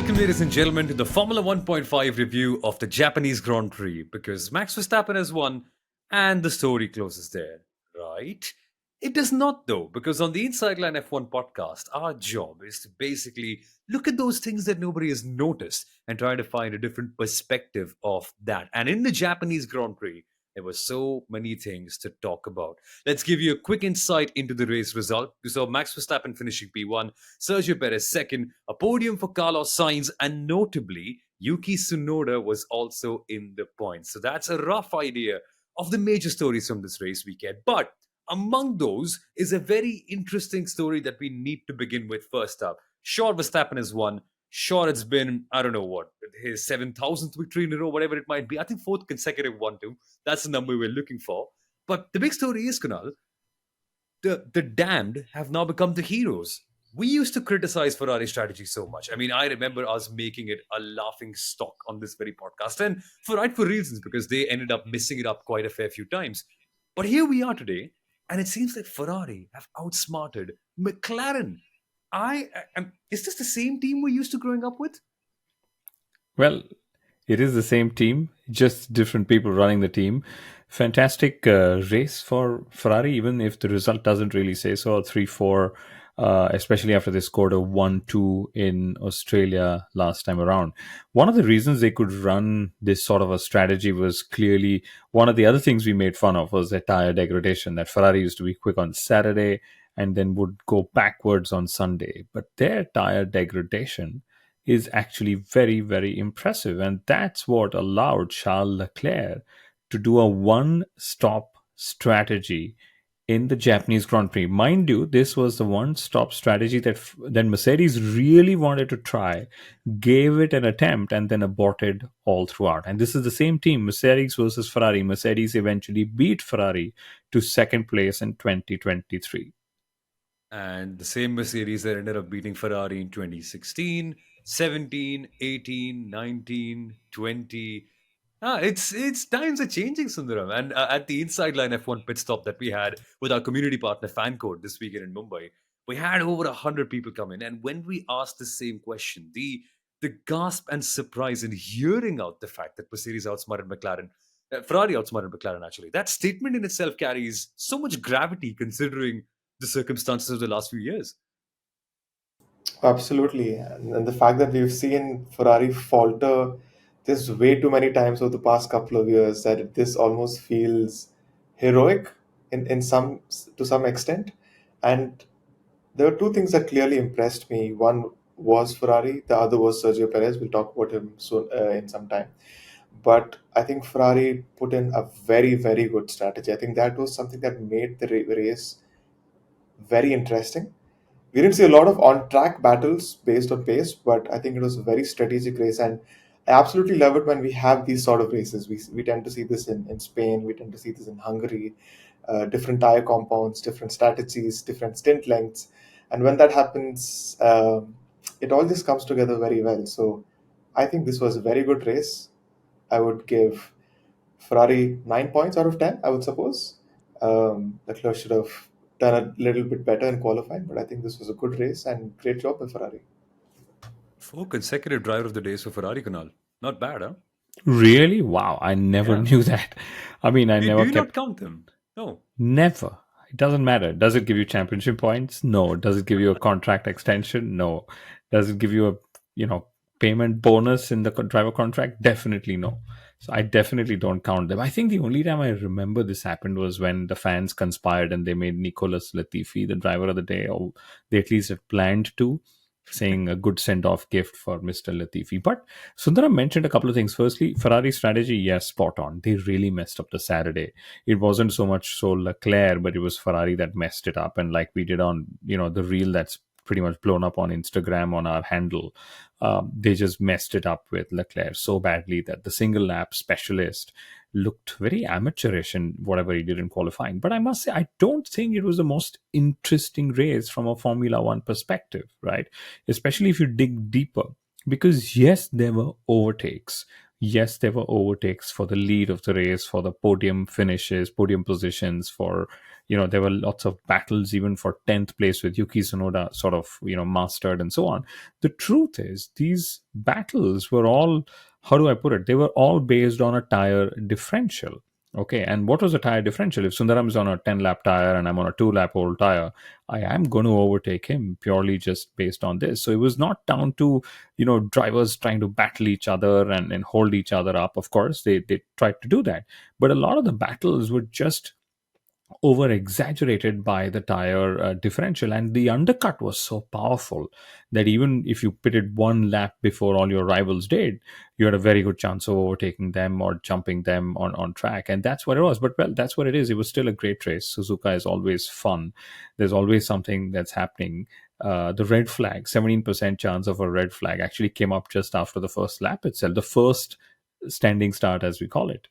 Welcome, ladies and gentlemen, to the Formula 1.5 review of the Japanese Grand Prix because Max Verstappen has won and the story closes there, right? It does not, though, because on the Inside Line F1 podcast, our job is to basically look at those things that nobody has noticed and try to find a different perspective of that. And in the Japanese Grand Prix, there were so many things to talk about. Let's give you a quick insight into the race result. We saw Max Verstappen finishing P1, Sergio Perez second, a podium for Carlos Sainz, and notably, Yuki Tsunoda was also in the points. So that's a rough idea of the major stories from this race weekend. But among those is a very interesting story that we need to begin with first up. Sure, Verstappen has won. Sure, it's been, I don't know what, his 7,000th victory in a row, whatever it might be. I think fourth consecutive one, too. That's the number we're looking for. But the big story is, Kunal, the damned have now become the heroes. We used to criticize Ferrari strategy so much. I mean, I remember us making it a laughing stock on this very podcast, and for rightful reasons, because they ended up missing it up quite a fair few times. But here we are today, and it seems like Ferrari have outsmarted McLaren. Is this the same team we used to growing up with? Well, it is the same team, just different people running the team. Fantastic race for Ferrari, even if the result doesn't really say so. 3-4, especially after they scored a 1-2 in Australia last time around. One of the reasons they could run this sort of a strategy was clearly one of the other things we made fun of was the tyre degradation, that Ferrari used to be quick on Saturday and then would go backwards on Sunday. But their tyre degradation is actually very, very impressive. And that's what allowed Charles Leclerc to do a one stop strategy in the Japanese Grand Prix. Mind you, this was the one stop strategy that Mercedes really wanted to try, gave it an attempt, and then aborted all throughout. And this is the same team, Mercedes versus Ferrari. Mercedes eventually beat Ferrari to second place in 2023. And the same Mercedes that ended up beating Ferrari in 2016, 17, 18, 19, 20. It's times are changing, Sundaram. And at the Inside Line F1 pit stop that we had with our community partner FanCode this weekend in Mumbai, we had over 100 people come in. And when we asked the same question, the gasp and surprise in hearing out the fact that Mercedes outsmarted McLaren, Ferrari outsmarted McLaren actually, that statement in itself carries so much gravity considering the circumstances of the last few years. Absolutely. And the fact that we've seen Ferrari falter this way too many times over the past couple of years that this almost feels heroic in some to some extent. And there were two things that clearly impressed me. One was Ferrari, the other was Sergio Perez. We'll talk about him soon in some time. But I think Ferrari put in a very, very good strategy. I think that was something that made the race very interesting. We didn't see a lot of on-track battles based on pace, but I think it was a very strategic race, and I absolutely love it when we have these sort of races. We tend to see this in Spain, we tend to see this in Hungary, different tire compounds, different strategies, different stint lengths, and when that happens, it all just comes together very well. So I think this was a very good race. I would give Ferrari 9 points out of 10, I would suppose. Leclerc should have done a little bit better in qualifying, but I think this was a good race and great job by Ferrari. Four consecutive driver of the days for Ferrari, Kunal. Not bad, huh? Really? Wow, I never Yeah. knew that. I mean, I Do never you not kept. count them? No. Never. It doesn't matter. Does it give you championship points? No. Does it give you a contract extension? No. Does it give you a payment bonus in the driver contract? Definitely no. So I definitely don't count them. I think the only time I remember this happened was when the fans conspired and they made Nicolas Latifi the driver of the day, or they at least had planned to, saying a good send-off gift for Mr. Latifi. But Sundaram mentioned a couple of things. Firstly, Ferrari strategy, yes, spot on. They really messed up the Saturday. It wasn't so much so Leclerc, but it was Ferrari that messed it up. And like we did on, the reel that's pretty much blown up on Instagram on our handle, they just messed it up with Leclerc so badly that the single lap specialist looked very amateurish in whatever he did in qualifying. But I must say, I don't think it was the most interesting race from a Formula One perspective, right? Especially if you dig deeper. Because yes, there were overtakes. Yes, there were overtakes for the lead of the race, for the podium finishes, podium positions, for, there were lots of battles even for 10th place with Yuki Tsunoda sort of, mastered and so on. The truth is, these battles were all, how do I put it? They were all based on a tire differential. Okay, and what was a tire differential? If Sundaram is on a 10 lap tire and I'm on a 2 lap old tire, I am going to overtake him purely just based on this. So it was not down to, drivers trying to battle each other and hold each other up. Of course, they tried to do that. But a lot of the battles were just over exaggerated by the tire differential, and the undercut was so powerful that even if you pitted 1 lap before all your rivals did, you had a very good chance of overtaking them or jumping them on track. And that's what it was. But well, that's what it is. It was still a great race. Suzuka is always fun. There's always something that's happening. The red flag, 17% chance of a red flag, actually came up just after the first lap itself, the first standing start, as we call it.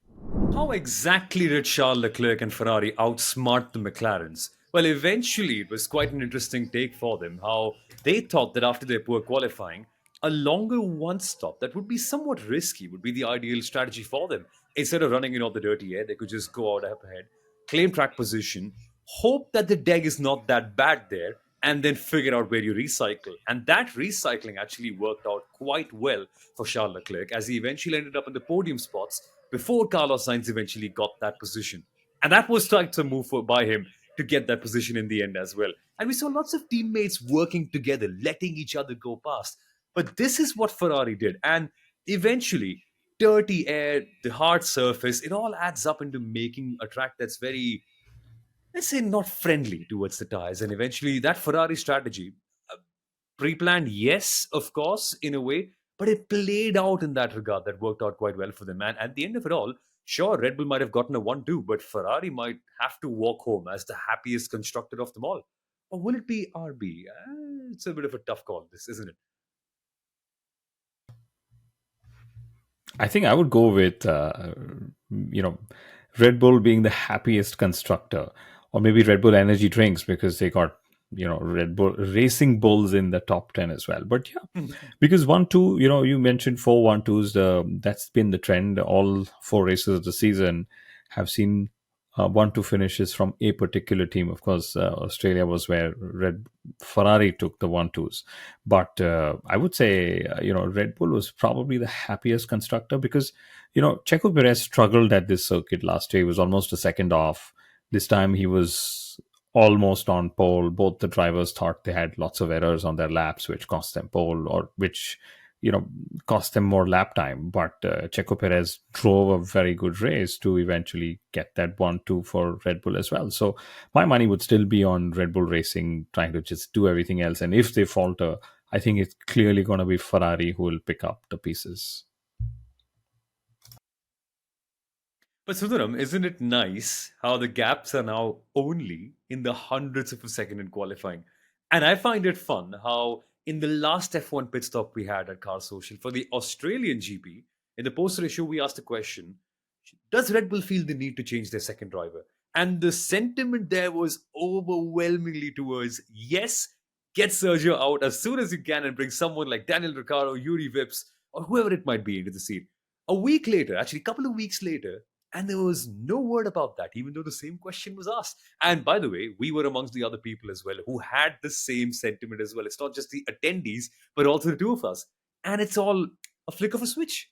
How exactly did Charles Leclerc and Ferrari outsmart the McLarens? Well, eventually it was quite an interesting take for them how they thought that after their poor qualifying, a longer one stop that would be somewhat risky would be the ideal strategy for them. Instead of running in all the dirty air, they could just go out up ahead, claim track position, hope that the deg is not that bad there, and then figure out where you recycle. And that recycling actually worked out quite well for Charles Leclerc as he eventually ended up in the podium spots before Carlos Sainz eventually got that position. And that was quite a move by him to get that position in the end as well. And we saw lots of teammates working together, letting each other go past. But this is what Ferrari did. And eventually, dirty air, the hard surface, it all adds up into making a track that's very, let's say, not friendly towards the tires. And eventually, that Ferrari strategy, pre-planned, yes, of course, in a way, but it played out in that regard that worked out quite well for them. And at the end of it all, sure, Red Bull might have gotten a 1-2, but Ferrari might have to walk home as the happiest constructor of them all. Or will it be RB? It's a bit of a tough call, this, isn't it? I think I would go with, you know, Red Bull being the happiest constructor, or maybe Red Bull energy drinks because they got, Red Bull Racing Bulls in the top 10 as well. But yeah, because 1-2, you mentioned 4-1-2s, that's been the trend. All four races of the season have seen 1-2 finishes from a particular team. Of course, Australia was where Ferrari took the 1-2s. But I would say, Red Bull was probably the happiest constructor because, Checo Perez struggled at this circuit last year. He was almost a second off. This time he was almost on pole. Both the drivers thought they had lots of errors on their laps, which cost them pole or which, cost them more lap time. But Checo Perez drove a very good race to eventually get that 1-2 for Red Bull as well. So my money would still be on Red Bull Racing trying to just do everything else. And if they falter, I think it's clearly going to be Ferrari who will pick up the pieces. But Sundaram, isn't it nice how the gaps are now only in the hundredths of a second in qualifying? And I find it fun how in the last F1 pit stop we had at Car Social for the Australian GP, in the poster issue we asked the question, does Red Bull feel the need to change their second driver? And the sentiment there was overwhelmingly towards yes, get Sergio out as soon as you can and bring someone like Daniel Ricciardo, Yuri Vips, or whoever it might be into the seat. A week later, actually a couple of weeks later, and there was no word about that, even though the same question was asked. And by the way, we were amongst the other people as well who had the same sentiment as well. It's not just the attendees, but also the two of us. And it's all a flick of a switch.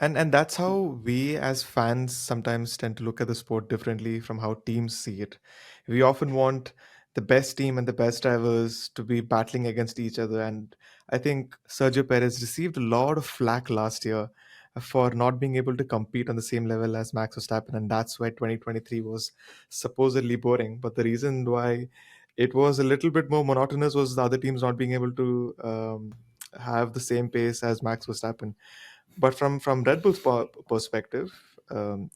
And that's how we as fans sometimes tend to look at the sport differently from how teams see it. We often want the best team and the best drivers to be battling against each other. And I think Sergio Perez received a lot of flack last year for not being able to compete on the same level as Max Verstappen. And that's why 2023 was supposedly boring. But the reason why it was a little bit more monotonous was the other teams not being able to have the same pace as Max Verstappen. But from Red Bull's perspective,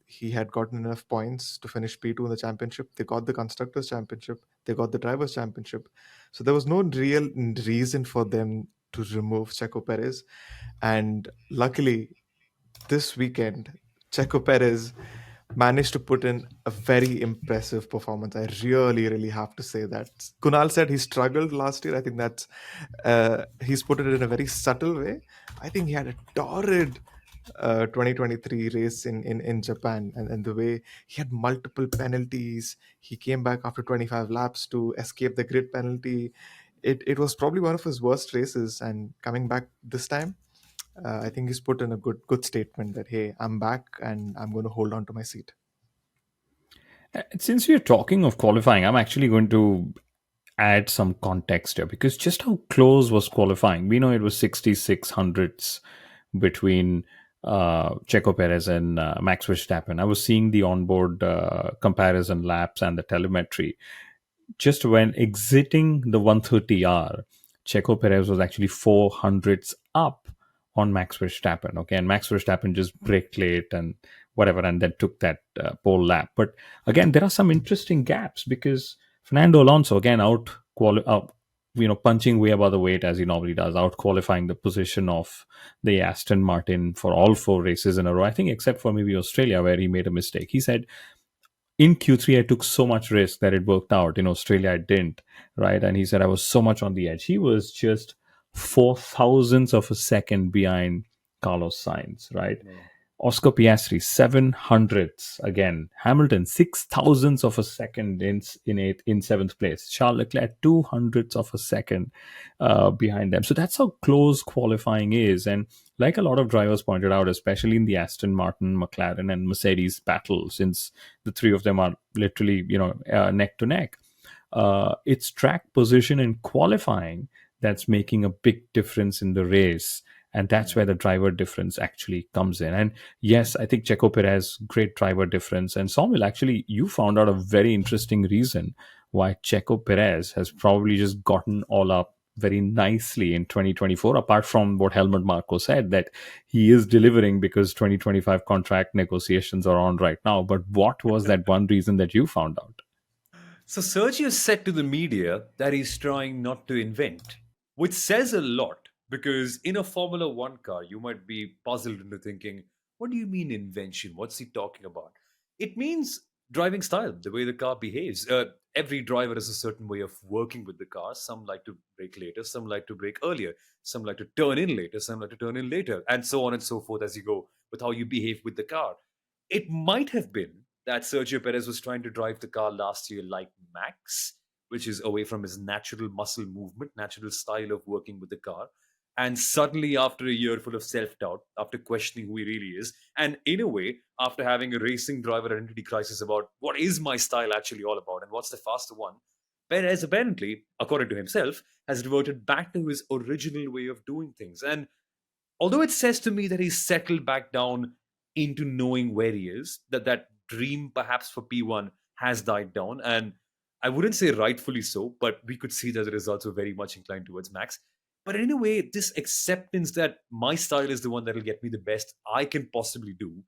he had gotten enough points to finish P2 in the championship. They got the constructors championship. They got the drivers championship. So there was no real reason for them to remove Checo Perez. And luckily, this weekend, Checo Perez managed to put in a very impressive performance. I really, really have to say that. Kunal said he struggled last year. I think that's he's put it in a very subtle way. I think he had a torrid 2023 race in Japan, and the way he had multiple penalties. He came back after 25 laps to escape the grid penalty. It was probably one of his worst races, and coming back this time, I think he's put in a good statement that, hey, I'm back and I'm going to hold on to my seat. Since we are talking of qualifying, I'm actually going to add some context here because just how close was qualifying? We know it was 66 hundredths between Checo Perez and Max Verstappen. I was seeing the onboard comparison laps and the telemetry. Just when exiting the 130R, Checo Perez was actually 400ths up on Max Verstappen. Okay, and Max Verstappen just braked late and whatever, and then took that pole lap. But again, there are some interesting gaps because Fernando Alonso again punching way above the weight as he normally does, out qualifying the position of the Aston Martin for all four races in a row. I think except for maybe Australia where he made a mistake. He said in Q3, I took so much risk that it worked out. In Australia, I didn't, right? And he said I was so much on the edge. He was just 4 thousandths of a second behind Carlos Sainz, right? No. Oscar Piastri, 700ths again. Hamilton, 6 thousandths of a second in seventh place. Charles Leclerc, 200ths of a second behind them. So that's how close qualifying is. And like a lot of drivers pointed out, especially in the Aston Martin, McLaren, and Mercedes battle, since the three of them are literally, neck to neck. It's track position in qualifying that's making a big difference in the race. And that's where the driver difference actually comes in. And yes, I think Checo Perez, great driver difference. And Samuel, actually, you found out a very interesting reason why Checo Perez has probably just gotten all up very nicely in 2024, apart from what Helmut Marko said, that he is delivering because 2025 contract negotiations are on right now. But what was that one reason that you found out? So Sergio said to the media that he's trying not to invent, which says a lot because in a Formula One car, you might be puzzled into thinking, what do you mean invention? What's he talking about? It means driving style, the way the car behaves. Every driver has a certain way of working with the car. Some like to brake later, some like to brake earlier, some like to turn in later, some like to turn in later, and so on and so forth as you go with how you behave with the car. It might have been that Sergio Perez was trying to drive the car last year like Max, which is away from his natural muscle movement, natural style of working with the car. And suddenly, after a year full of self doubt, after questioning who he really is, and in a way, after having a racing driver identity crisis about what is my style actually all about and what's the faster one, Perez apparently, according to himself, has reverted back to his original way of doing things. And although it says to me that he's settled back down into knowing where he is, that dream perhaps for P1 has died down, and I wouldn't say rightfully so, but we could see that the results were very much inclined towards Max. But in a way, this acceptance that my style is the one that will get me the best I can possibly do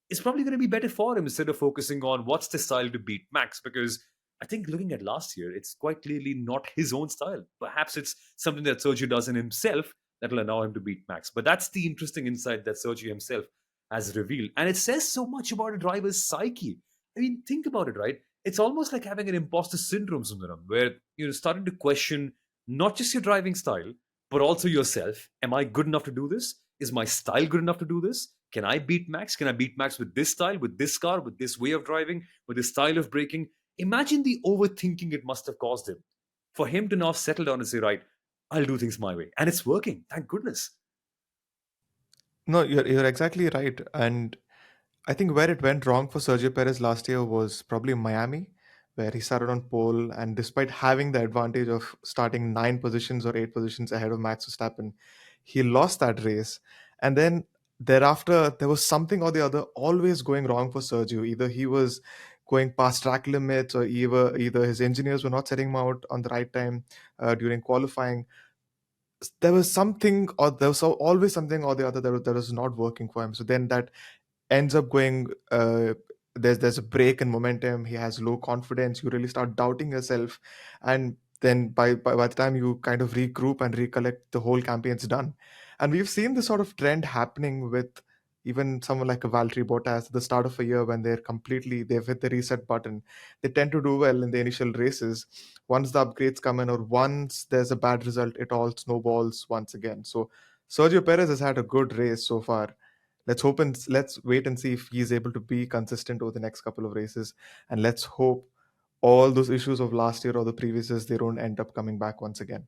is probably going to be better for him instead of focusing on what's the style to beat Max. Because I think looking at last year, it's quite clearly not his own style. Perhaps it's something that Sergio does in himself that will allow him to beat Max. But that's the interesting insight that Sergio himself has revealed. And it says so much about a driver's psyche. I mean, think about it, right? It's almost like having an imposter syndrome, Sundaram, where you're starting to question not just your driving style, but also yourself. Am I good enough to do this? Is my style good enough to do this? Can I beat Max? Can I beat Max with this style, with this car, with this way of driving, with this style of braking? Imagine the overthinking it must have caused him for him to now settle down and say, right, I'll do things my way. And it's working. Thank goodness. No, you're exactly right. And I think where it went wrong for Sergio Perez last year was probably Miami, where he started on pole, and despite having the advantage of starting 9 positions or 8 positions ahead of Max Verstappen, he lost that race. And then thereafter, there was something or the other always going wrong for Sergio. Either he was going past track limits, or either his engineers were not setting him out on the right time during qualifying. There was something, or there was always something or the other that was not working for him. So then that ends up going there's a break in momentum. He has low confidence. You really start doubting yourself, and then by the time you kind of regroup and recollect, the whole campaign's done. And we've seen this sort of trend happening with Even someone like a Valtteri Bottas at the start of a year when they've hit the reset button, they tend to do well in the initial races. Once the upgrades come in, or once there's a bad result, it all snowballs once again. So Sergio Perez has had a good race so far. Let's wait and see if he's able to be consistent over the next couple of races, and let's hope all those issues of last year or the previous years, they don't end up coming back once again.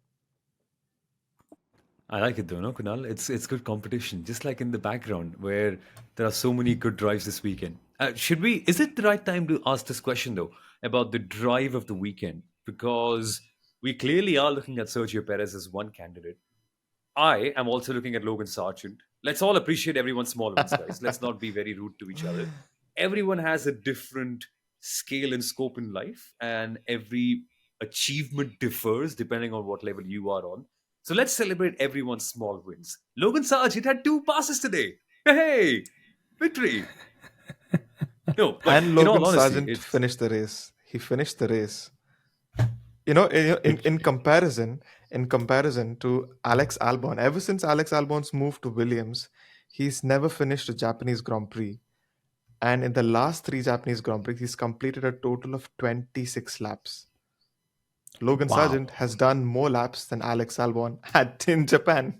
I like it though, no, Kunal? It's good competition, just like in the background where there are so many good drives this weekend. Should we? Is it the right time to ask this question though about the drive of the weekend? Because we clearly are looking at Sergio Perez as one candidate. I am also looking at Logan Sargent. Let's all appreciate everyone's small wins, guys. Let's not be very rude to each other. Everyone has a different scale and scope in life, and every achievement differs depending on what level you are on. So let's celebrate everyone's small wins. Logan Sargent had 2 passes today. Hey, victory! No, but And in all Logan honesty, Sargent it's finished the race. He finished the race. In comparison to Alex Albon, ever since Alex Albon's move to Williams, he's never finished a Japanese Grand Prix. And in the last three Japanese Grand Prix, he's completed a total of 26 laps. Logan Sargent Wow. has done more laps than Alex Albon had in Japan.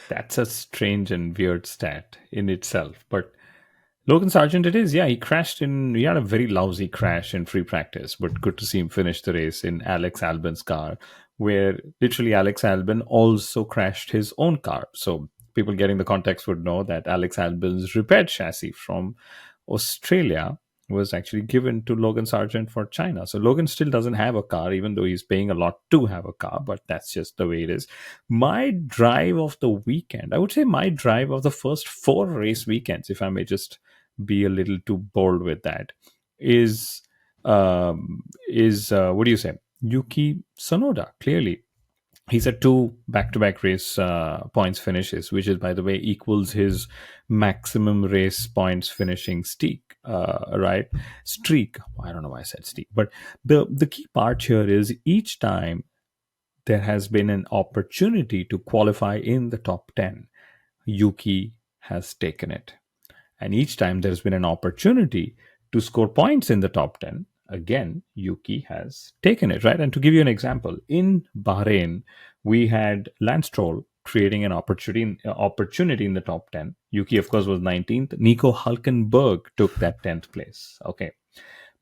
That's a strange and weird stat in itself. But Logan Sargent, it is. Yeah, he had a very lousy crash in free practice, but good to see him finish the race in Alex Albon's car, where literally Alex Albon also crashed his own car. So people getting the context would know that Alex Albon's repaired chassis from Australia was actually given to Logan Sargent for China. So Logan still doesn't have a car, even though he's paying a lot to have a car, but that's just the way it is. My drive of the weekend, I would say my drive of the first 4 race weekends, if I may just be a little too bold with that, is what do you say? Yuki Tsunoda. Clearly, he's at 2 back-to-back race points finishes, which is, by the way, equals his maximum race points finishing streak. I don't know why I said streak, but the key part here is each time there has been an opportunity to qualify in the top 10, Yuki has taken it. And each time there's been an opportunity to score points in the top 10, again, Yuki has taken it, right? And to give you an example, in Bahrain, we had Lance Stroll creating an opportunity in the top 10. Yuki, of course, was 19th. Nico Hulkenberg took that 10th place. Okay.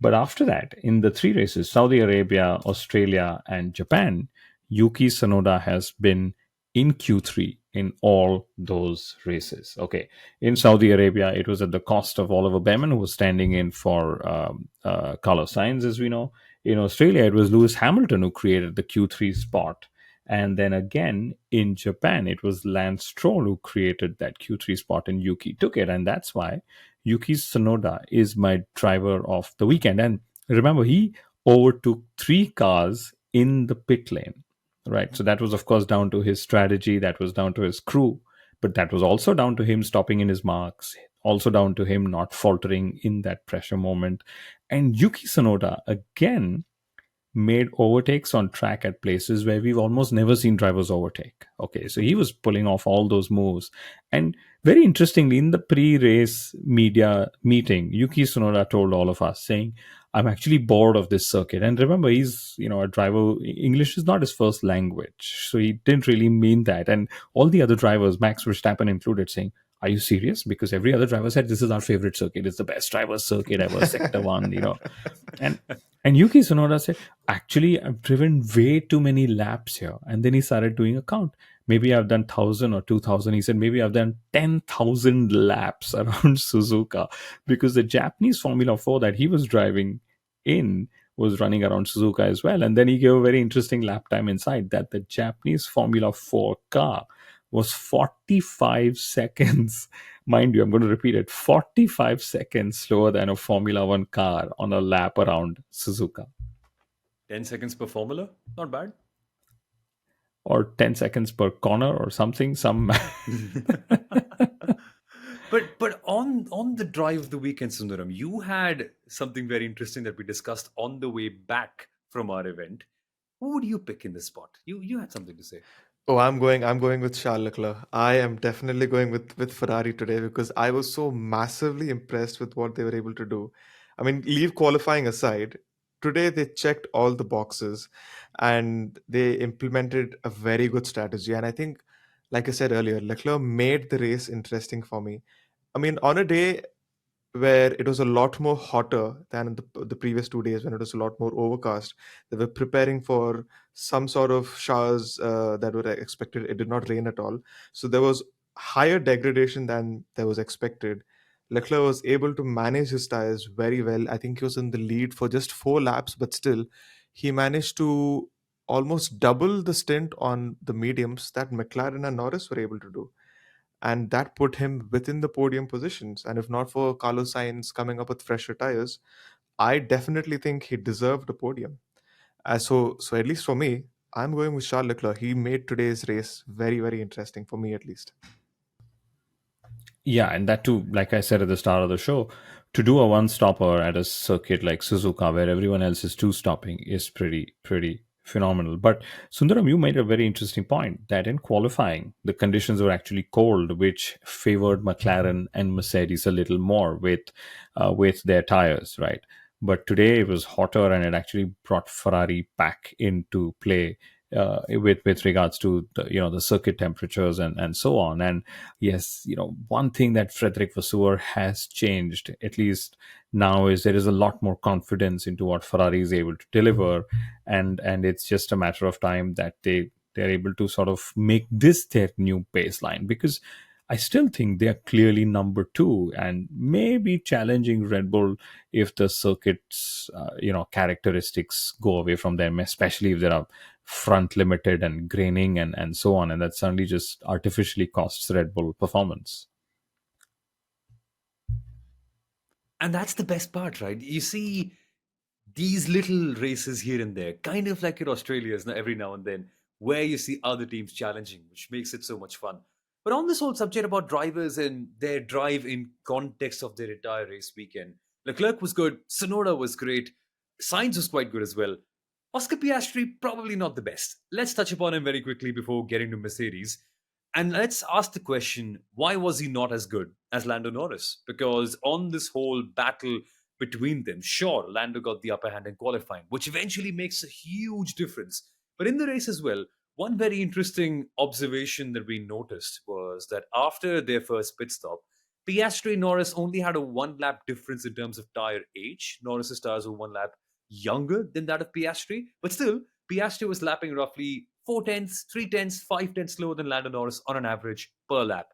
But after that, in the 3 races, Saudi Arabia, Australia, and Japan, Yuki Tsunoda has been in Q3 in all those races. Okay. In Saudi Arabia, it was at the cost of Oliver Behrman, who was standing in for Carlos Sainz, as we know. In Australia, it was Lewis Hamilton who created the Q3 spot. And then again, in Japan, it was Lance Stroll who created that Q3 spot, and Yuki took it. And that's why Yuki Tsunoda is my driver of the weekend. And remember, he overtook 3 cars in the pit lane, right? So that was, of course, down to his strategy, that was down to his crew, but that was also down to him stopping in his marks, also down to him not faltering in that pressure moment. And Yuki Tsunoda, again, made overtakes on track at places where we've almost never seen drivers overtake. Okay, so he was pulling off all those moves. And very interestingly, in the pre-race media meeting, Yuki Tsunoda told all of us, saying, I'm actually bored of this circuit. And remember, he's, a driver. English is not his first language. So he didn't really mean that. And all the other drivers, Max Verstappen included, saying, are you serious? Because every other driver said, this is our favorite circuit. It's the best driver circuit ever, Sector 1. And and Yuki Tsunoda said, actually, I've driven way too many laps here. And then he started doing a count. Maybe I've done 1,000 or 2,000. He said, maybe I've done 10,000 laps around Suzuka, because the Japanese Formula 4 that he was driving in was running around Suzuka as well. And then he gave a very interesting lap time inside that the Japanese Formula 4 car was 45 seconds. Mind you, I'm going to repeat it, 45 seconds slower than a Formula 1 car on a lap around Suzuka. 10 seconds per formula, not bad. Or 10 seconds per corner or something. But on the drive of the weekend, Sundaram, you had something very interesting that we discussed on the way back from our event. Who would you pick in this spot? You had something to say. Oh, I'm going with Charles Leclerc. I am definitely going with Ferrari today because I was so massively impressed with what they were able to do. I mean, leave qualifying aside, today they checked all the boxes and they implemented a very good strategy. And I think, like I said earlier, Leclerc made the race interesting for me. I mean, on a day where it was a lot more hotter than in the previous 2 days when it was a lot more overcast. They were preparing for some sort of showers that were expected. It did not rain at all. So there was higher degradation than there was expected. Leclerc was able to manage his tires very well. I think he was in the lead for just 4 laps, but still, he managed to almost double the stint on the mediums that McLaren and Norris were able to do, and that put him within the podium positions. And if not for Carlos Sainz coming up with fresher tires, I definitely think he deserved a podium. So at least for me, I'm going with Charles Leclerc. He made today's race very, very interesting for me, at least. Yeah, and that too, like I said at the start of the show, to do a one stopper at a circuit like Suzuka where everyone else is two stopping is pretty phenomenal. But Sundaram, you made a very interesting point that in qualifying, the conditions were actually cold, which favored McLaren and Mercedes a little more with their tires, right? But today it was hotter, and it actually brought Ferrari back into play with regards to the circuit temperatures and so on. And yes, one thing that Frederic Vasseur has changed, at least now, is there is a lot more confidence into what Ferrari is able to deliver, and it's just a matter of time that they're able to sort of make this their new baseline, because I still think they are clearly number two and maybe challenging Red Bull if the circuit's characteristics go away from them, especially if there are front limited and graining and so on, and that suddenly just artificially costs Red Bull performance. And that's the best part, right? You see these little races here and there, kind of like your Australia's now every now and then, where you see other teams challenging, which makes it so much fun. But on this whole subject about drivers and their drive in context of their entire race weekend, Leclerc was good, Sonoda was great, Sainz was quite good as well. Oscar Piastri, probably not the best. Let's touch upon him very quickly before getting to Mercedes. And let's ask the question, why was he not as good as Lando Norris? Because on this whole battle between them, sure, Lando got the upper hand in qualifying, which eventually makes a huge difference. But in the race as well, one very interesting observation that we noticed was that after their first pit stop, Piastri Norris only had a 1 lap difference in terms of tire age. Norris's tires were 1 lap younger than that of Piastri, but still, Piastri was lapping roughly 4 tenths, 3 tenths, 5 tenths slower than Lando Norris on an average per lap.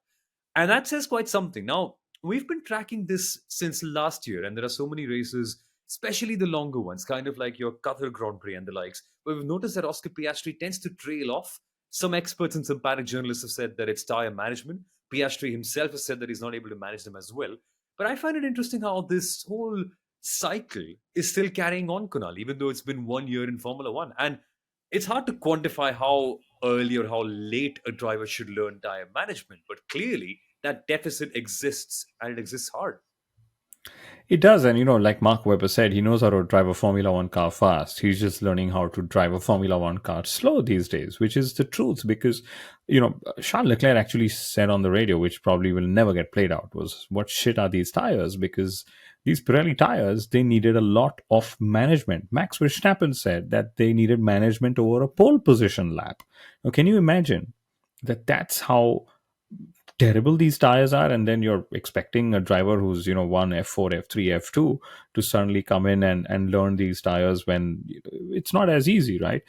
And that says quite something. Now, we've been tracking this since last year, and there are so many races, especially the longer ones, kind of like your Qatar Grand Prix and the likes, where we've noticed that Oscar Piastri tends to trail off. Some experts and some paddock journalists have said that it's tire management. Piastri himself has said that he's not able to manage them as well. But I find it interesting how this whole cycle is still carrying on, Kunal, even though it's been 1 year in Formula One. And it's hard to quantify how early or how late a driver should learn tire management, but clearly that deficit exists and it exists hard. It does, and like Mark Webber said, he knows how to drive a Formula One car fast. He's just learning how to drive a Formula One car slow these days, which is the truth. Because Charles Leclerc actually said on the radio, which probably will never get played out, was what shit are these tires? Because these Pirelli tires, they needed a lot of management. Max Verstappen said that they needed management over a pole position lap. Now, can you imagine that? That's how terrible these tires are, and then you're expecting a driver who's won F4, F3, F2 to suddenly come in and learn these tires when it's not as easy, right?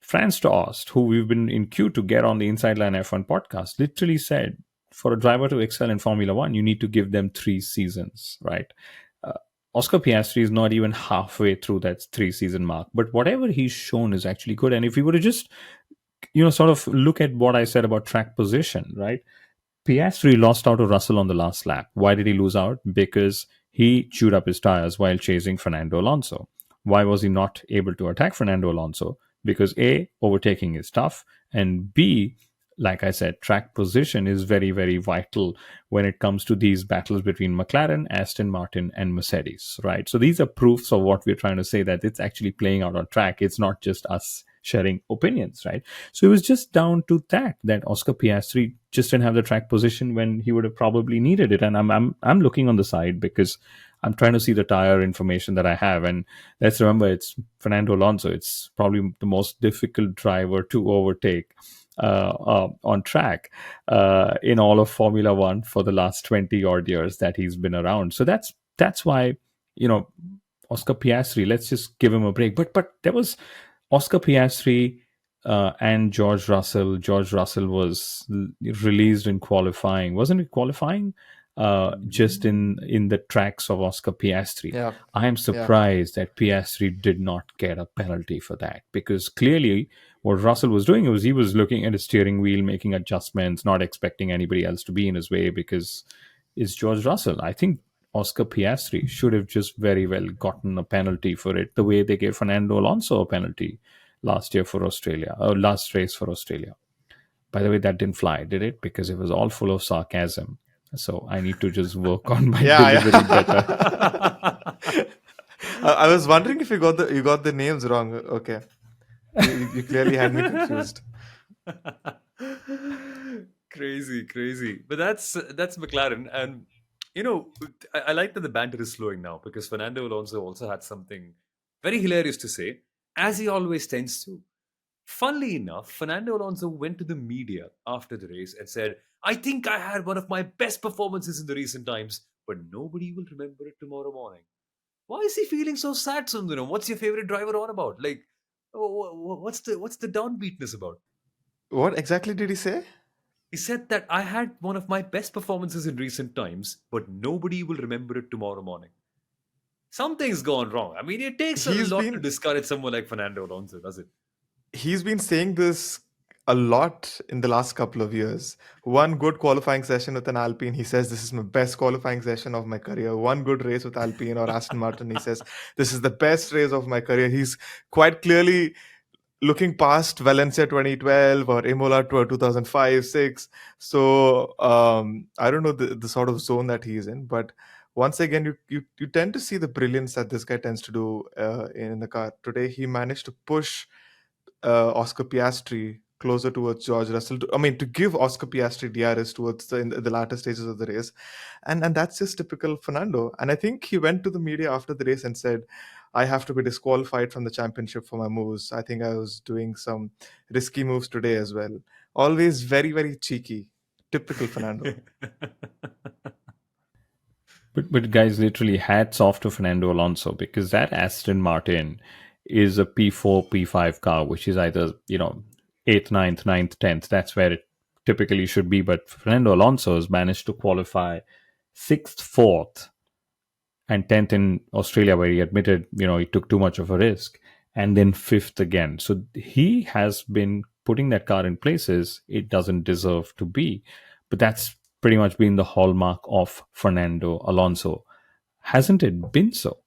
Franz Tost, who we've been in queue to get on the Inside Line F1 podcast, literally said for a driver to excel in Formula One, you need to give them 3 seasons, right? uh, Oscar Piastri is not even halfway through that 3 season mark, but whatever he's shown is actually good. And if we were to just sort of look at what I said about track position, right? Piastri lost out to Russell on the last lap. Why did he lose out? Because he chewed up his tires while chasing Fernando Alonso. Why was he not able to attack Fernando Alonso? Because A, overtaking is tough, and B, like I said, track position is very, very vital when it comes to these battles between McLaren, Aston Martin, and Mercedes, right? So these are proofs of what we're trying to say, that it's actually playing out on track. It's not just us sharing opinions, right? So it was just down to that Oscar Piastri just didn't have the track position when he would have probably needed it. And I'm looking on the side because I'm trying to see the tire information that I have. And let's remember, it's Fernando Alonso. It's probably the most difficult driver to overtake on track in all of Formula One for the last 20 odd years that he's been around. So that's why, you know, Oscar Piastri, let's just give him a break. But there was Oscar Piastri and George Russell. George Russell was released in qualifying, wasn't it? Qualifying, just in the tracks of Oscar Piastri. Yeah, I am yeah. surprised that Piastri did not get a penalty for that, because clearly what Russell was doing was he was looking at his steering wheel, making adjustments, not expecting anybody else to be in his way because it's George Russell. I think Oscar Piastri should have just very well gotten a penalty for it, the way they gave Fernando Alonso a penalty last year for Australia, or last race for Australia. By the way, that didn't fly, did it? Because it was all full of sarcasm. So I need to just work on my Yeah, delivery better. yeah. I was wondering if you got the names wrong. Okay, you clearly had me confused. Crazy, crazy. But that's McLaren, and you know, I like that the banter is slowing now because Fernando Alonso also had something very hilarious to say, as he always tends to. Funnily enough, Fernando Alonso went to the media after the race and said, "I think I had one of my best performances in the recent times, but nobody will remember it tomorrow morning." Why is he feeling so sad, Sundaram? What's your favorite driver on about? Like, what's the downbeatness about? What exactly did he say? He said that I had one of my best performances in recent times, but nobody will remember it tomorrow morning. Something's gone wrong. I mean, it takes a He's lot to been discourage someone like Fernando Alonso, does it? he's been saying this a lot in the last couple of years. One good qualifying session with an Alpine, he says, "This is my best qualifying session of my career." One good race with Alpine or Aston Martin, he says, "This is the best race of my career." He's quite clearly looking past Valencia 2012 or Imola 2005 6. So I don't know the sort of zone that he's in, but once again, you tend to see the brilliance that this guy tends to do in the car. Today, he managed to push Oscar Piastri closer towards George Russell. I mean, to give Oscar Piastri DRS towards in the latter stages of the race, and that's just typical Fernando. And I think he went to the media after the race and said, "I have to be disqualified from the championship for my moves. I think I was doing some risky moves today as well." Always very very cheeky, typical Fernando. But guys, literally hats off to Fernando Alonso, because that Aston Martin is a P4, P5 car, which is either, eighth, ninth, 10th. That's where it typically should be. But Fernando Alonso has managed to qualify sixth, fourth, and 10th in Australia, where he admitted, he took too much of a risk, and then fifth again. So he has been putting that car in places it doesn't deserve to be. But that's pretty much been the hallmark of Fernando Alonso. Hasn't it been so?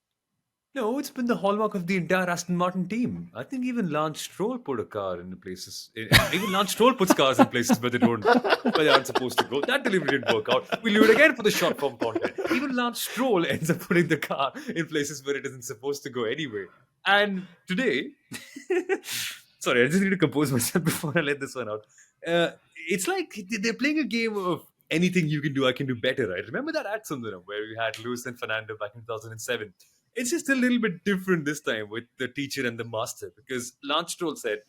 No, it's been the hallmark of the entire Aston Martin team. I think even Lance Stroll put a car in places. Even Lance Stroll puts cars in places where they aren't supposed to go. That delivery didn't work out. We'll do it again for the short form content. Even Lance Stroll ends up putting the car in places where it isn't supposed to go anyway. And today, sorry, I just need to compose myself before I let this one out. It's like they're playing a game of anything you can do, I can do better, right? Remember that at Sundaram where we had Lewis and Fernando back in 2007? It's just a little bit different this time with the teacher and the master, because Lance Stroll said,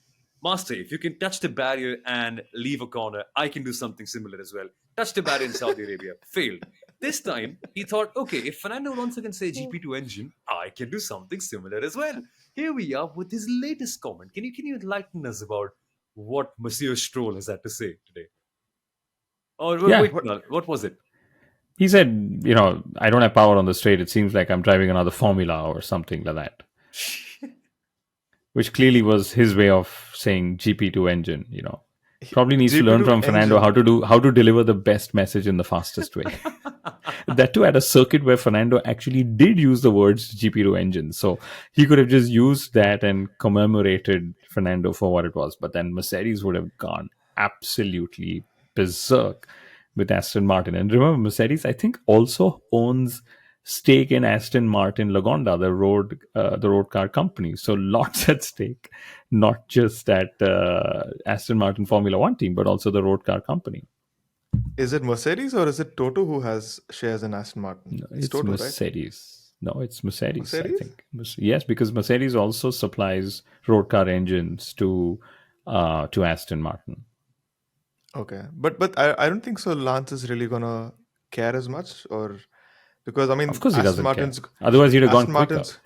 "Master, if you can touch the barrier and leave a corner, I can do something similar as well." Touch the barrier in Saudi Arabia. Failed. This time, he thought, okay, if Fernando Alonso can say GP2 engine, I can do something similar as well. Here we are with his latest comment. Can you enlighten us about what Monsieur Stroll has had to say today? Or Yeah. wait, what was it? He said, I don't have power on the straight. It seems like I'm driving another Formula or something like that, which clearly was his way of saying GP2 engine. Probably needs to learn GP2 from Fernando engine. how to deliver the best message in the fastest way. That too at a circuit where Fernando actually did use the words GP2 engine. So he could have just used that and commemorated Fernando for what it was. But then Mercedes would have gone absolutely berserk with Aston Martin. And remember, Mercedes, I think, also owns stake in Aston Martin Lagonda, the road car company. So lots at stake, not just at Aston Martin Formula One team, but also the road car company. Is it Mercedes or is it Toto who has shares in Aston Martin? No, It's it's Toto, right? Mercedes. No, it's Mercedes, I Mercedes? think. Yes, because Mercedes also supplies road car engines to Aston Martin. Okay, but I don't think so. Lance is really gonna care as much, or because I Of mean course, he Aston doesn't care. Martin's Otherwise, he'd have gone Aston quicker. Martin's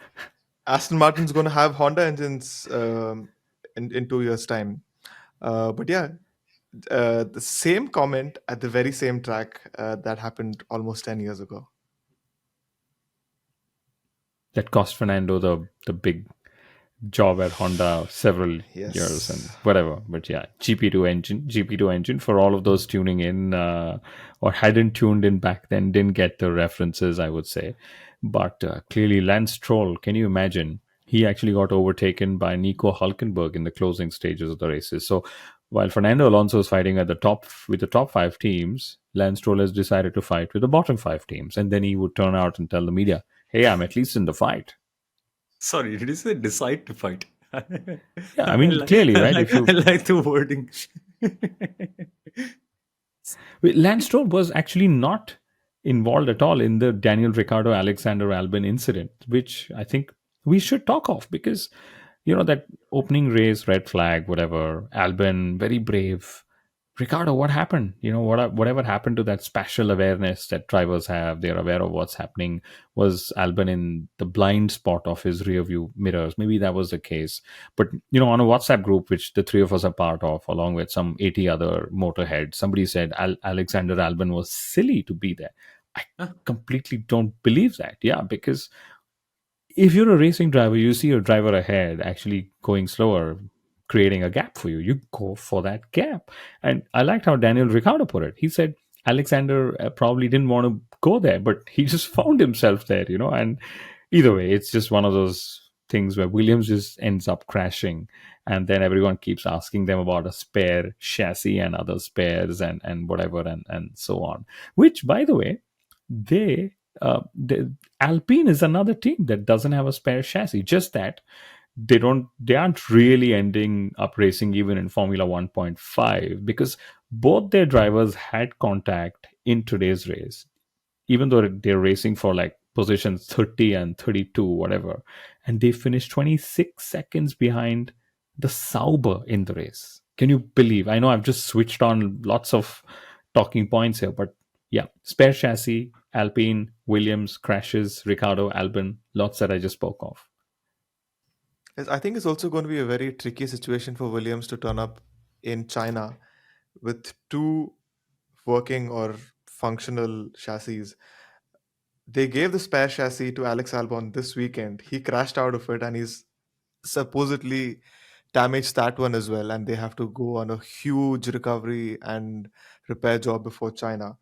Aston Martin's gonna have Honda engines in 2 years' time. But yeah, the same comment at the very same track that happened almost 10 years ago. That cost Fernando the big job at Honda several years and Yes. whatever. But yeah, GP2 engine for all of those tuning in or hadn't tuned in back then, didn't get the references, I would say. But clearly, Lance Stroll, can you imagine? He actually got overtaken by Nico Hulkenberg in the closing stages of the races. So while Fernando Alonso is fighting at the top with the top five teams, Lance Stroll has decided to fight with the bottom five teams. And then he would turn out and tell the media, hey, I'm at least in the fight. Sorry, did you say decide to fight? Yeah, I mean, clearly, right? If I you like the wording. Lance Stroll was actually not involved at all in the Daniel Ricciardo Alexander Albon incident, which I think we should talk of because that opening race, red flag, whatever. Albon very brave. Ricardo, what happened? Whatever happened to that spatial awareness that drivers have? They're aware of what's happening. Was Albon in the blind spot of his rear view mirrors? Maybe that was the case. But on a WhatsApp group, which the three of us are part of, along with some 80 other motorheads, somebody said Alexander Albon was silly to be there. I Huh? completely don't believe that. Yeah, because if you're a racing driver, you see your driver ahead actually going slower, creating a gap for you. You go for that gap. And I liked how Daniel Ricciardo put it. He said Alexander probably didn't want to go there, but he just found himself there. And either way, it's just one of those things where Williams just ends up crashing. And then everyone keeps asking them about a spare chassis and other spares and whatever and so on. Which, by the way, they Alpine is another team that doesn't have a spare chassis. Just that they aren't really ending up racing even in Formula 1.5 because both their drivers had contact in today's race, even though they're racing for like positions 30 and 32, whatever, and they finished 26 seconds behind the Sauber in the race. Can you believe? I know I've just switched on lots of talking points here, but yeah, spare chassis, Alpine, Williams, crashes, Ricardo, Albon, lots that I just spoke of. Yes, I think it's also going to be a very tricky situation for Williams to turn up in China with two working or functional chassis. They gave the spare chassis to Alex Albon this weekend. He crashed out of it and he's supposedly damaged that one as well. And they have to go on a huge recovery and repair job before China.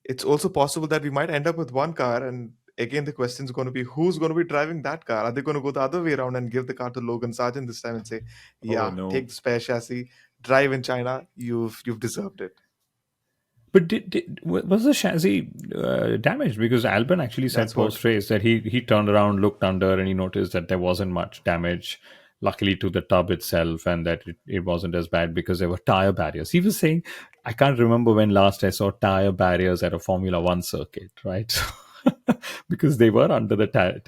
It's also possible that we might end up with one car. And again, the question is going to be who's going to be driving that car? Are they going to go the other way around and give the car to Logan Sargent this time and say, Oh yeah, take no. the spare chassis, drive in China, you've deserved it. But was the chassis damaged? Because Albon actually said That's what post race that he turned around, looked under, and he noticed that there wasn't much damage, luckily to the tub itself, and that it wasn't as bad because there were tire barriers. He was saying, I can't remember when last I saw tire barriers at a Formula One circuit, right? Because they were under the tire.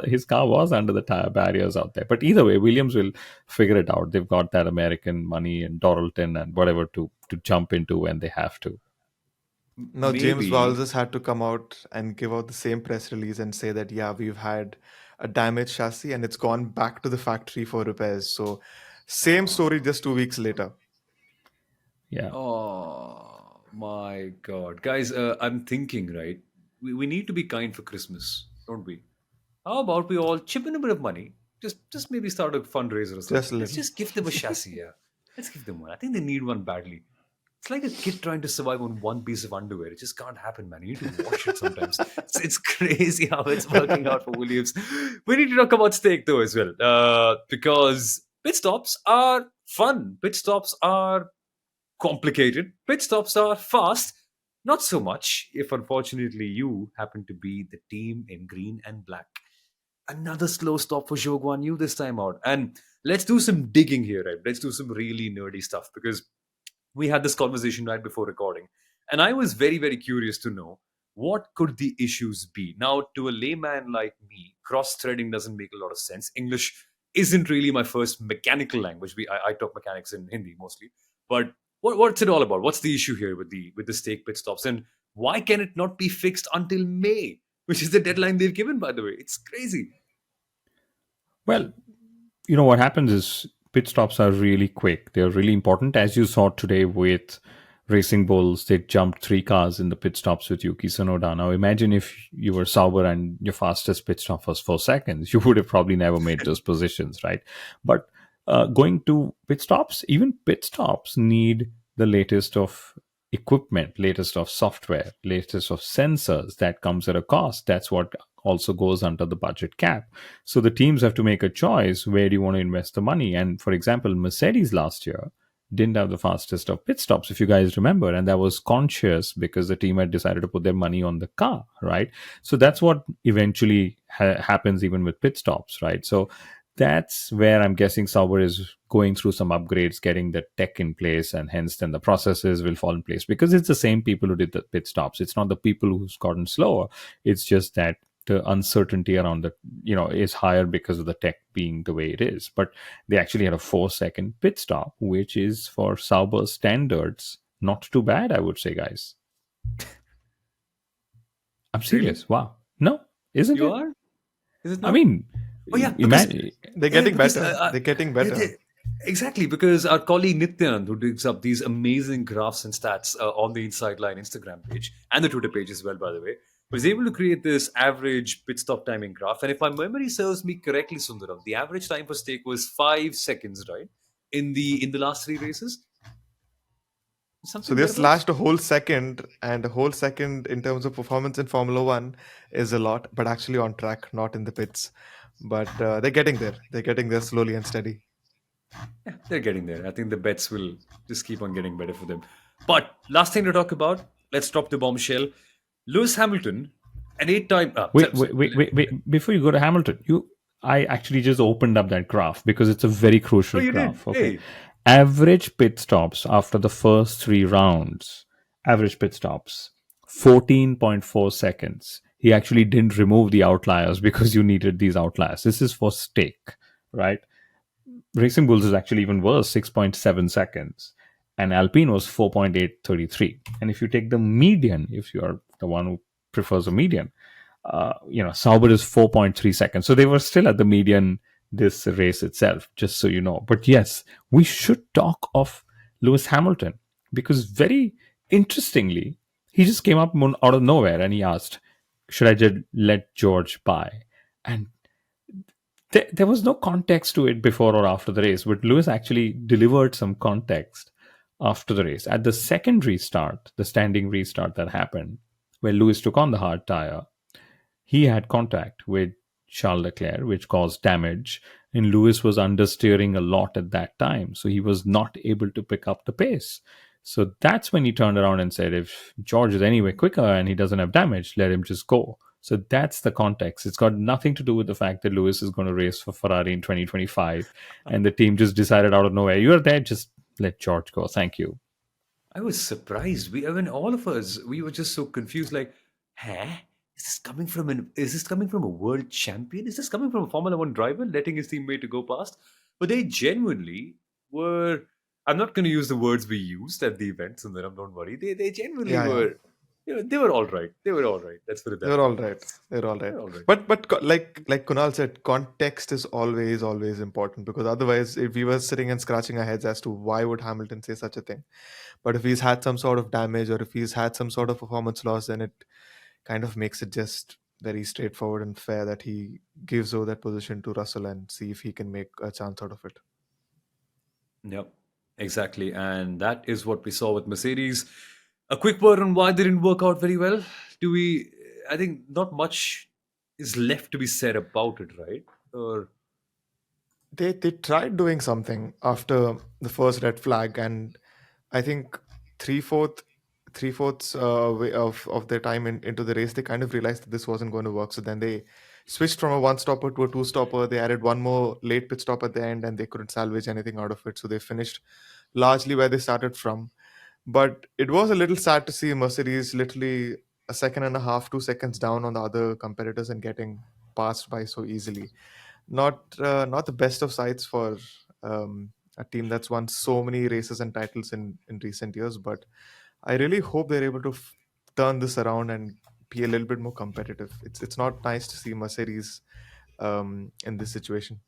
His car was under the tire barriers out there. But either way, Williams will figure it out. They've got that American money and Doralton and whatever to jump into when they have to. Now, James Maybe. Vowles had to come out and give out the same press release and say that, yeah, we've had a damaged chassis and it's gone back to the factory for repairs. So, same story just 2 weeks later. Yeah. Oh my God, guys! I'm thinking, right? We need to be kind for Christmas, don't we? How about we all chip in a bit of money? Just maybe start a fundraiser or Just something. a Let's little. just give them a chassis. Yeah, let's give them one. I think they need one badly. It's like a kid trying to survive on one piece of underwear. It just can't happen, man. You need to wash it sometimes. It's crazy how it's working out for Williams. We need to talk about steak though as well, because pit stops are fun. Pit stops are complicated. Pit stops are fast. Not so much if unfortunately you happen to be the team in green and black. Another slow stop for Zhou Guan Yu this time out. And let's do some digging here, right? Let's do some really nerdy stuff because we had this conversation right before recording. And I was very, very curious to know what could the issues be. Now, to a layman like me, cross-threading doesn't make a lot of sense. English isn't really my first mechanical language. I talk mechanics in Hindi mostly. But what's it all about? What's the issue here with the stake pit stops? And why can it not be fixed until May, which is the deadline they've given, by the way? It's crazy. Well, what happens is pit stops are really quick. They're really important. As you saw today with Racing Bulls, they jumped 3 cars in the pit stops with Yuki Tsunoda. Now imagine if you were Sauber and your fastest pit stop was 4 seconds. You would have probably never made those positions, right? But going to pit stops, even pit stops need the latest of equipment, latest of software, latest of sensors. That comes at a cost. That's what also goes under the budget cap. So the teams have to make a choice, where do you want to invest the money? And for example, Mercedes last year didn't have the fastest of pit stops, if you guys remember, and that was conscious because the team had decided to put their money on the car, right? So that's what eventually happens even with pit stops, right? So that's where I'm guessing Sauber is going through some upgrades, getting the tech in place, and hence then the processes will fall in place because it's the same people who did the pit stops. It's not the people who's gotten slower. It's just that the uncertainty around the is higher because of the tech being the way it is. But they actually had a 4 second pit stop, which is for Sauber standards not too bad, I would say, guys. I'm Really? serious. Wow. No, isn't You it? are? Is it I not? mean, Oh yeah, because imagine. They're yeah, getting because better. They're getting yeah, better. exactly because our colleague Nityanand, who digs up these amazing graphs and stats on the Inside Line Instagram page and the Twitter page as well, by the way, was able to create this average pit stop timing graph. And if my memory serves me correctly, Sundaram, the average time for stake was 5 seconds, right? In the last 3 races, So something they thereabouts. slashed a whole second, and a whole second in terms of performance in Formula One is a lot, but actually on track, not in the pits. But they're getting there. They're getting there slowly and steady. Yeah, they're getting there. I think the bets will just keep on getting better for them. But last thing to talk about, let's drop the bombshell. Lewis Hamilton, an eight-time. Wait, wait, wait, wait, wait. Before you go to Hamilton, I actually just opened up that graph because it's a very Oh, crucial you did. graph. Okay. Hey, Average pit stops after the first 3 rounds, average pit stops, 14.4 seconds. He actually didn't remove the outliers because you needed these outliers. This is for stake, right? Racing Bulls is actually even worse, 6.7 seconds. And Alpine was 4.833. And if you take the median, if you're the one who prefers a median, Sauber is 4.3 seconds. So they were still at the median this race itself, just so you know. But yes, we should talk of Lewis Hamilton because very interestingly, he just came up out of nowhere and he asked, should I just let George buy? And there was no context to it before or after the race, but Lewis actually delivered some context after the race. At the second restart, the standing restart that happened, where Lewis took on the hard tire, he had contact with Charles Leclerc, which caused damage, and Lewis was understeering a lot at that time, so he was not able to pick up the pace. So that's when he turned around and said, if George is anyway quicker and he doesn't have damage, let him just go. So that's the context. It's got nothing to do with the fact that Lewis is going to race for Ferrari in 2025, and the team just decided out of nowhere, you're there, just let George go. Thank you. I was surprised. I mean, all of us, we were just so confused. Like, huh? Is this coming from a world champion? Is this coming from a Formula One driver letting his teammate to go past? But they genuinely were. I'm not going to use the words we used at the event, Sundaram. Don't worry. They genuinely Yeah, yeah. were. They were all right. They were all right. Let's put it that They're way. all right. They're all right. They're all right. But like Kunal said, context is always important, because otherwise, if we were sitting and scratching our heads as to why would Hamilton say such a thing, but if he's had some sort of damage or if he's had some sort of performance loss, then it kind of makes it just very straightforward and fair that he gives over that position to Russell and see if he can make a chance out of it. Yep, exactly. And that is what we saw with Mercedes. A quick word on why they didn't work out very well. Do we? I think not much is left to be said about it, right? Or They tried doing something after the first red flag, and I think three fourth three-fourths of their time into the race, they kind of realized that this wasn't going to work. So then they switched from a one-stopper to a two-stopper. They added one more late pit stop at the end, and they couldn't salvage anything out of it. So they finished largely where they started from. But it was a little sad to see Mercedes literally a second and a half, 2 seconds down on the other competitors and getting passed by so easily. Not the best of sights for a team that's won so many races and titles in recent years. But I really hope they're able to turn this around and be a little bit more competitive. It's not nice to see Mercedes in this situation.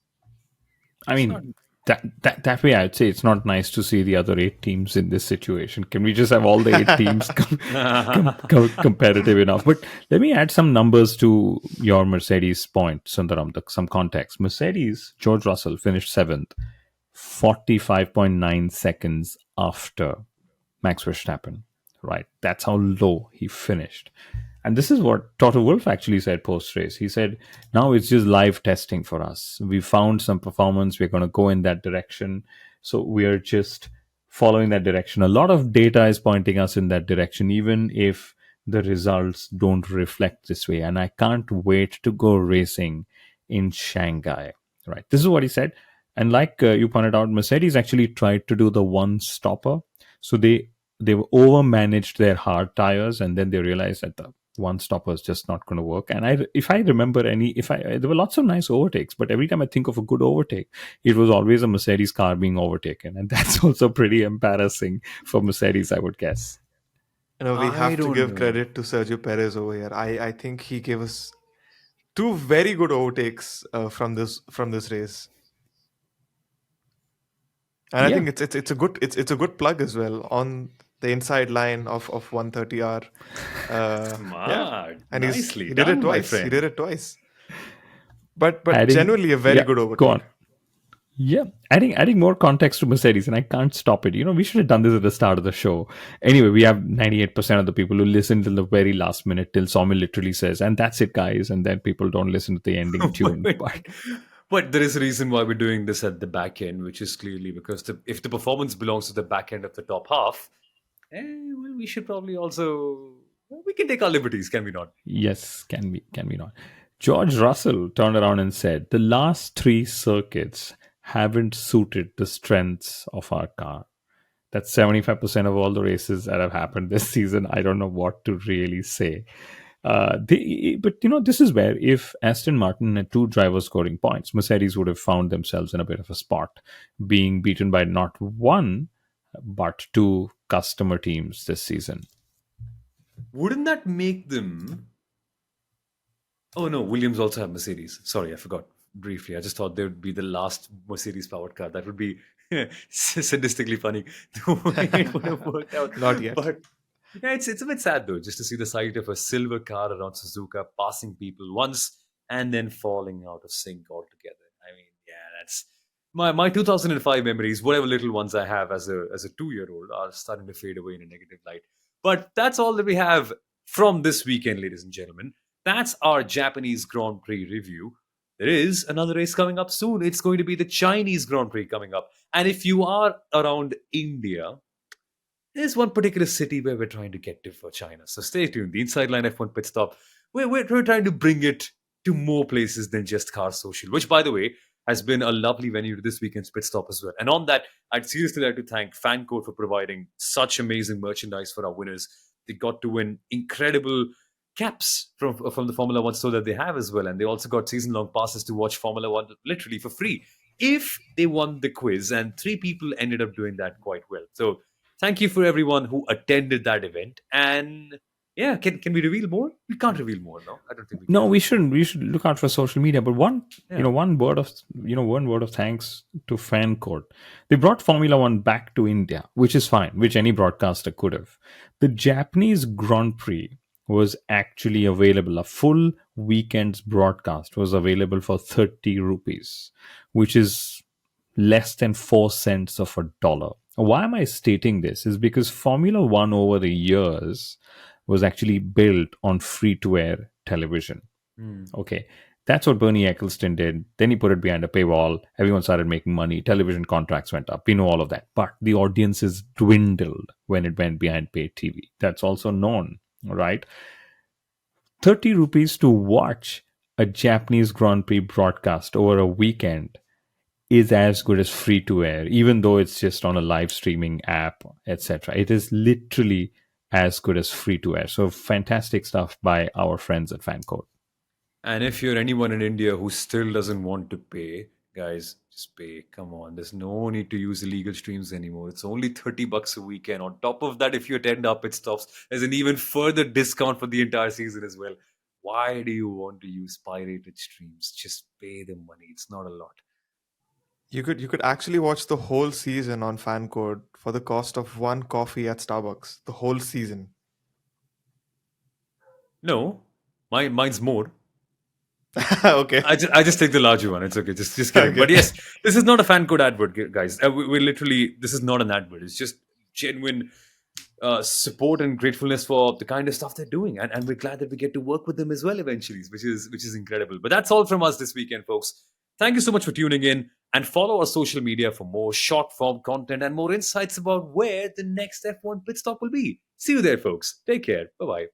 I It's not. mean, that way, I'd say it's not nice to see the other 8 teams in this situation. Can we just have all the 8 teams competitive enough? But let me add some numbers to your Mercedes point, Sundaram, some context. Mercedes, George Russell finished seventh, 45.9 seconds after Max Verstappen, right? That's how low he finished. And this is what Toto Wolff actually said post race. He said, now it's just live testing for us. We found some performance. We're going to go in that direction. So we're just following that direction. A lot of data is pointing us in that direction, even if the results don't reflect this way. And I can't wait to go racing in Shanghai, right? This is what he said. And like you pointed out, Mercedes actually tried to do the one stopper. So they over managed their hard tires, and then they realized that the one stopper is just not going to work. And if I remember there were lots of nice overtakes, but every time I think of a good overtake, it was always a Mercedes car being overtaken, and that's also pretty embarrassing for Mercedes, I would guess. We I have to don't give know. credit to Sergio Perez over here. I think he gave us two very good overtakes from this race, and I Yeah, think it's a good plug as well on the inside line of 130R. Yeah, Smart. and Nicely he did it done, my twice. He did friend. it twice. But adding genuinely a very yeah, good go overtake. on. Yeah, adding more context to Mercedes, and I can't stop it. We should have done this at the start of the show. Anyway, we have 98% of the people who listen till the very last minute, till Sommel literally says, "And that's it, guys," and then people don't listen to the ending tune. But But there is a reason why we're doing this at the back end, which is clearly because if the performance belongs to the back end of the top half, well, we should probably also we can take our liberties, can we not? yes, can we not? George Russell turned around and said, "The last 3 circuits haven't suited the strengths of our car." That's 75% of all the races that have happened this season. I don't know what to really say. But this is where if Aston Martin had 2 drivers scoring points, Mercedes would have found themselves in a bit of a spot, being beaten by not one but 2 customer teams this season. Wouldn't that make them? Oh no, Williams also have Mercedes. Sorry, I forgot briefly. I just thought they would be the last Mercedes powered car. That would be sadistically funny the way it would have worked out. Not yet. But yeah, it's a bit sad though, just to see the sight of a silver car around Suzuka passing people once and then falling out of sync altogether. I mean, yeah, that's my 2005 memories. Whatever little ones I have as a 2-year-old are starting to fade away in a negative light. But that's all that we have from this weekend, ladies and gentlemen. That's our Japanese Grand Prix review. There is another race coming up soon. It's going to be the Chinese Grand Prix coming up. And if you are around India, there's one particular city where we're trying to get to for China. So stay tuned. The Inside Line F1 Pit Stop, we're trying to bring it to more places than just Car Social, which, by the way, has been a lovely venue to this weekend's pit stop as well. And on that, I'd seriously like to thank Fancode for providing such amazing merchandise for our winners. They got to win incredible caps from the Formula One store that they have as well. And they also got season long passes to watch Formula One literally for free if they won the quiz. And 3 people ended up doing that quite well. So thank you for everyone who attended that event. And yeah, can we reveal more? We can't reveal more, no? I don't think we No, can. we shouldn't. We should look out for social media. But Yeah. one word of thanks to Fan Court. They brought Formula One back to India, which is fine, which any broadcaster could have. The Japanese Grand Prix was actually available. A full weekend's broadcast was available for 30 rupees, which is less than 4 cents of a dollar. Why am I stating this? Is because Formula One over the years was actually built on free to air television. Hmm. Okay. That's what Bernie Ecclestone did. Then he put it behind a paywall. Everyone started making money. Television contracts went up. We know all of that. But the audiences dwindled when it went behind paid TV. That's also known, right? 30 rupees to watch a Japanese Grand Prix broadcast over a weekend is as good as free to air, even though it's just on a live streaming app, etc. It is literally as good as free to air. So fantastic stuff by our friends at Fancode. And if you're anyone in India who still doesn't want to pay, guys, just pay. Come on. There's no need to use illegal streams anymore. It's only $30 a weekend. On top of that, if you attend our pit stops, there's an even further discount for the entire season as well. Why do you want to use pirated streams? Just pay the money. It's not a lot. You could actually watch the whole season on fan code for the cost of one coffee at Starbucks. The whole season. No, mine's more. Okay. I just take the larger one. It's okay. Just kidding. But Okay. yes, this is not a fan code advert, guys. We're literally, this is not an advert. It's just genuine support and gratefulness for the kind of stuff they're doing, and we're glad that we get to work with them as well eventually, which is incredible. But that's all from us this weekend, folks. Thank you so much for tuning in, and follow our social media for more short form content and more insights about where the next F1 pit stop will be. See you there, folks. Take care. Bye bye.